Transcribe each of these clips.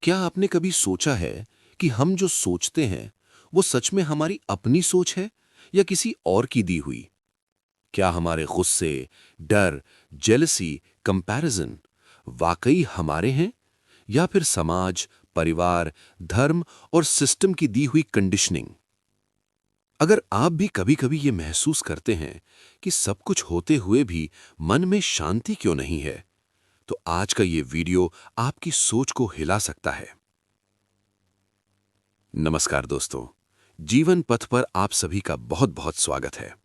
क्या आपने कभी सोचा है कि हम जो सोचते हैं वो सच में हमारी अपनी सोच है या किसी और की दी हुई? क्या हमारे गुस्से, डर, जेलसी, कंपैरिजन वाकई हमारे हैं या फिर समाज, परिवार, धर्म और सिस्टम की दी हुई कंडीशनिंग? अगर आप भी कभी-कभी ये महसूस करते हैं कि सब कुछ होते हुए भी मन में शांति क्यों नहीं है, तो आज का ये वीडियो आपकी सोच को हिला सकता है। नमस्कार दोस्तों, जीवन पथ पर आप सभी का बहुत-बहुत स्वागत है।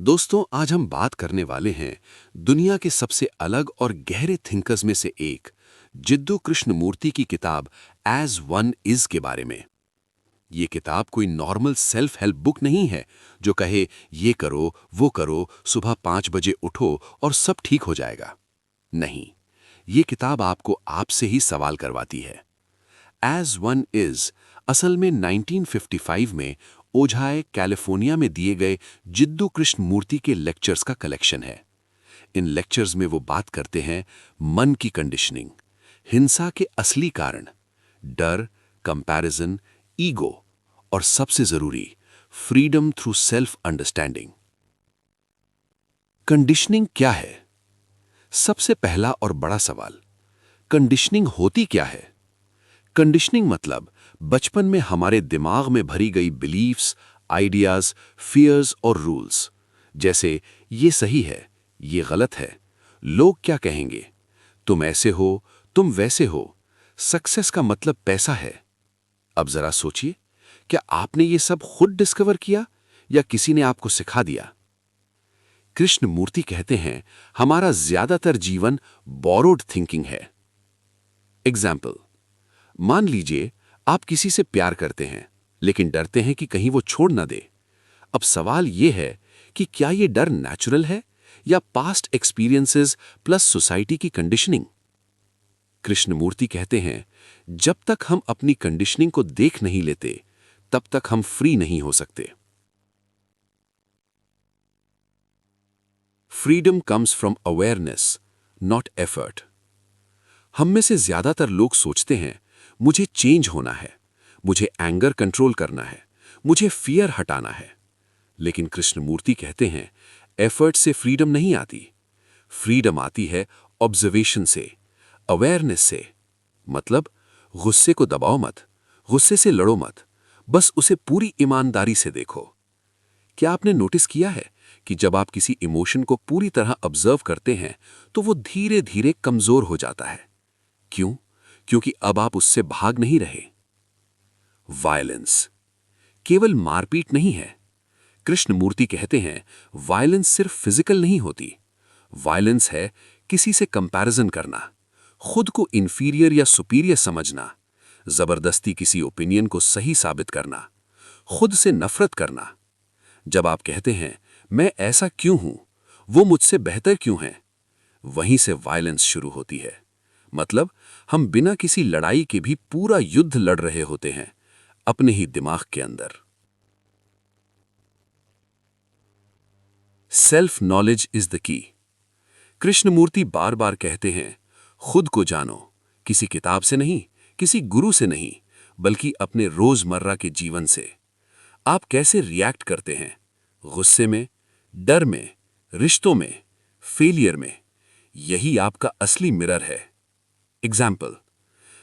दोस्तों, आज हम बात करने वाले हैं दुनिया के सबसे अलग और गहरे थिंकर्स में से एक, जिद्दू कृष्णमूर्ति की किताब एज वन इज के बारे में। ये किताब कोई नॉर्मल सेल्फ हेल्प बुक नहीं है जो कहे ये करो, वो करो, सुबह 5 बजे उठो और सब ठीक हो जाएगा। नहीं, ये किताब आपको आपसे ही सवाल करवाती है। एज वन इज असल में 1955 में ओझाए, कैलिफोर्निया में दिए गए जिद्दू कृष्णमूर्ति के लेक्चर्स का कलेक्शन है। इन लेक्चर्स में वो बात करते हैं मन की कंडीशनिंग, हिंसा के असली कारण, डर, कंपैरिजन, ईगो और सबसे जरूरी freedom through self understanding. Conditioning क्या है? सबसे पहला और बड़ा सवाल, कंडीशनिंग होती क्या है? कंडीशनिंग मतलब बचपन में हमारे दिमाग में भरी गई बिलीफ्स, आइडियाज, फियर्स और रूल्स, जैसे ये सही है, ये गलत है, लोग क्या कहेंगे, तुम ऐसे हो, तुम वैसे हो, सक्सेस का मतलब पैसा है। अब जरा सोचिए, क्या आपने ये सब खुद डिस्कवर किया या किसी ने आपको सिखा दिया? कृष्णमूर्ति कहते हैं हमारा ज्यादातर जीवन बोरोड थिंकिंग है। एग्जाम्पल, मान लीजिए आप किसी से प्यार करते हैं लेकिन डरते हैं कि कहीं वो छोड़ ना दे। अब सवाल ये है कि क्या ये डर नेचुरल है या पास्ट एक्सपीरियंसेस प्लस सोसाइटी की कंडीशनिंग? कृष्णमूर्ति कहते हैं जब तक हम अपनी कंडीशनिंग को देख नहीं लेते तब तक हम फ्री नहीं हो सकते। Freedom comes from awareness, not effort. हम में से ज्यादातर लोग सोचते हैं मुझे चेंज होना है, मुझे एंगर कंट्रोल करना है, मुझे फियर हटाना है। लेकिन कृष्णमूर्ति कहते हैं एफर्ट से फ्रीडम नहीं आती। फ्रीडम आती है ऑब्जर्वेशन से, अवेयरनेस से। मतलब गुस्से को दबाओ मत, गुस्से से लड़ो मत, बस उसे पूरी ईमानदारी से देखो। क्या आपने नोटिस किया है कि जब आप किसी इमोशन को पूरी तरह ऑब्जर्व करते हैं तो वो धीरे धीरे कमजोर हो जाता है? क्यों? क्योंकि अब आप उससे भाग नहीं रहे। वायलेंस केवल मारपीट नहीं है। कृष्णमूर्ति कहते हैं वायलेंस सिर्फ फिजिकल नहीं होती। वायलेंस है किसी से कंपैरिजन करना, खुद को इंफीरियर या सुपीरियर समझना, जबरदस्ती किसी ओपिनियन को सही साबित करना, खुद से नफरत करना। जब आप कहते हैं मैं ऐसा क्यों हूं, वो मुझसे बेहतर क्यों है, वहीं से वायलेंस शुरू होती है। मतलब हम बिना किसी लड़ाई के भी पूरा युद्ध लड़ रहे होते हैं अपने ही दिमाग के अंदर। Self knowledge is the key. Krishnamurthy बार बार कहते हैं खुद को जानो, किसी किताब से नहीं, किसी गुरु से नहीं, बल्कि अपने रोजमर्रा के जीवन से। आप कैसे रिएक्ट करते हैं, गुस्से में, डर में, रिश्तों में, फेलियर में, यही आपका असली मिरर है। एग्जाम्पल,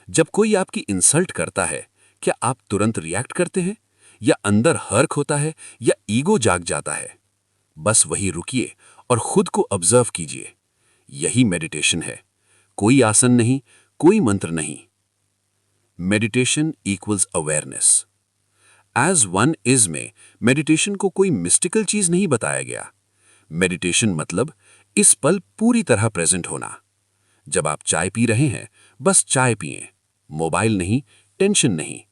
जब कोई आपकी इंसल्ट करता है, क्या आप तुरंत रिएक्ट करते हैं या अंदर हर्क होता है या ईगो जाग जाता है? बस वही रुकिए और खुद को ऑब्जर्व कीजिए। यही मेडिटेशन है। कोई आसन नहीं, कोई मंत्र नहीं। Meditation equals awareness. As one is में मेडिटेशन को कोई मिस्टिकल चीज नहीं बताया गया। मेडिटेशन मतलब इस पल पूरी तरह प्रेजेंट होना। जब आप चाय पी रहे हैं, बस चाय पिएं, मोबाइल नहीं, टेंशन नहीं।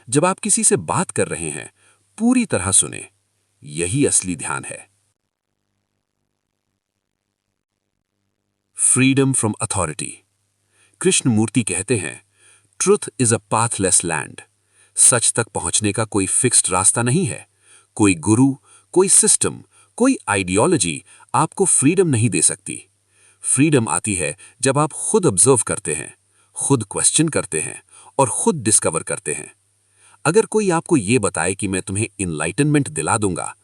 जब आप किसी से बात कर रहे हैं, पूरी तरह सुने। यही असली ध्यान है। Freedom from authority. कृष्णमूर्ति कहते हैं truth is a pathless land. सच तक पहुंचने का कोई फिक्स्ड रास्ता नहीं है। कोई गुरु, कोई सिस्टम, कोई आइडियोलॉजी आपको फ्रीडम नहीं दे सकती। फ्रीडम आती है जब आप खुद ऑब्जर्व करते हैं, खुद क्वेश्चन करते हैं और खुद डिस्कवर करते हैं। अगर कोई आपको ये बताए कि मैं तुम्हें इनलाइटनमेंट दिला दूंगा,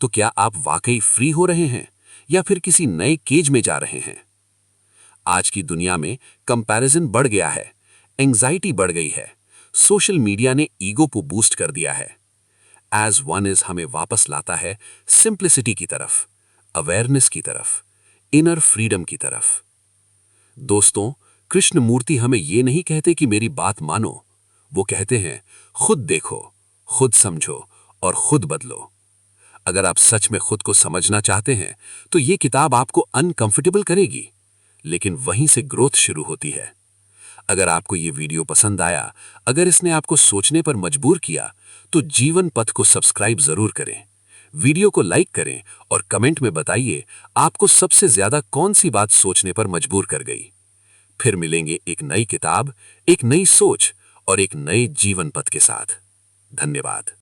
तो क्या आप वाकई फ्री हो रहे हैं या फिर किसी नए केज में जा रहे हैं? आज की दुनिया में कंपैरिजन बढ़ गया है, एंजाइटी बढ़ गई है, सोशल मीडिया ने ईगो को बूस्ट कर दिया है। एज वन इज हमें वापस लाता है सिंप्लिसिटी की तरफ, अवेयरनेस की तरफ, इनर फ्रीडम की तरफ। दोस्तों, कृष्णमूर्ति हमें ये नहीं कहते कि मेरी बात मानो, वो कहते हैं खुद देखो, खुद समझो और खुद बदलो। अगर आप सच में खुद को समझना चाहते हैं तो ये किताब आपको अनकंफर्टेबल करेगी, लेकिन वहीं से ग्रोथ शुरू होती है। अगर आपको ये वीडियो पसंद आया, अगर इसने आपको सोचने पर मजबूर किया, तो जीवन पथ को सब्सक्राइब जरूर करें, वीडियो को लाइक करें और कमेंट में बताइए आपको सबसे ज्यादा कौन सी बात सोचने पर मजबूर कर गई। फिर मिलेंगे एक नई किताब, एक नई सोच और एक नए जीवन पथ के साथ। धन्यवाद।